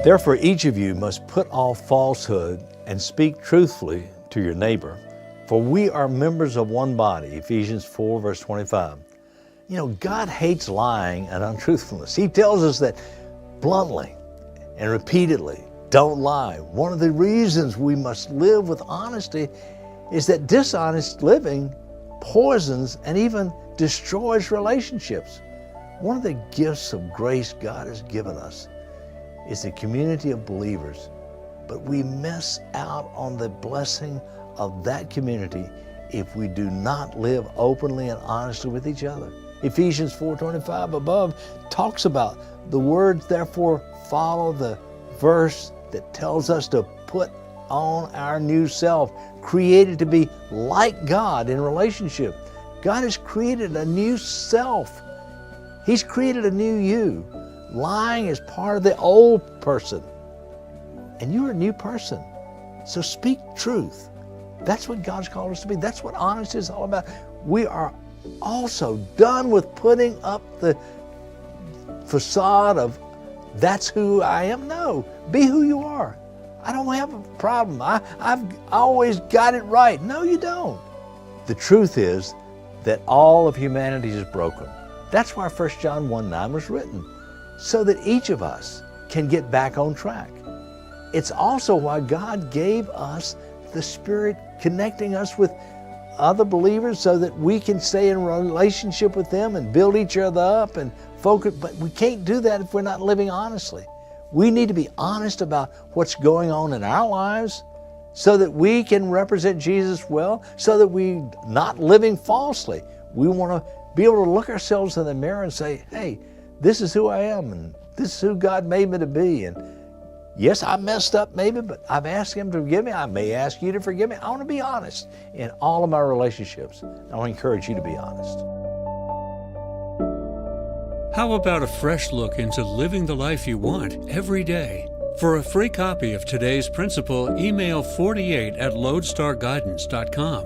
Therefore, each of you must put off falsehood and speak truthfully to your neighbor, for we are members of one body, Ephesians 4, verse 25. You know, God hates lying and untruthfulness. He tells us that bluntly and repeatedly, don't lie. One of the reasons we must live with honesty is that dishonest living poisons and even destroys relationships. One of the gifts of grace God has given us is the community of believers, but we miss out on the blessing of that community if we do not live openly and honestly with each other. Ephesians 4:25 above talks about the words, therefore follow the verse that tells us to put on our new self, created to be like God in relationship. God has created a new self. He's created a new you. Lying is part of the old person, and you're a new person. So speak truth. That's what God's called us to be. That's what honesty is all about. We are also done with putting up the facade of that's who I am. No, be who you are. I don't have a problem. I've always got it right. No, you don't. The truth is that all of humanity is broken. That's why 1 John 1:9 was written, so that each of us can get back on track. It's also why God gave us the Spirit, connecting us with other believers so that we can stay in relationship with them and build each other up and focus. But we can't do that if we're not living honestly. We need to be honest about what's going on in our lives so that we can represent Jesus well, so that we're not living falsely. We want to be able to look ourselves in the mirror and say, hey, this is who I am, and this is who God made me to be. And yes, I messed up maybe, but I've asked Him to forgive me. I may ask you to forgive me. I want to be honest in all of my relationships. I want to encourage you to be honest. How about a fresh look into living the life you want every day? For a free copy of today's principle, email 48@lodestarguidance.com.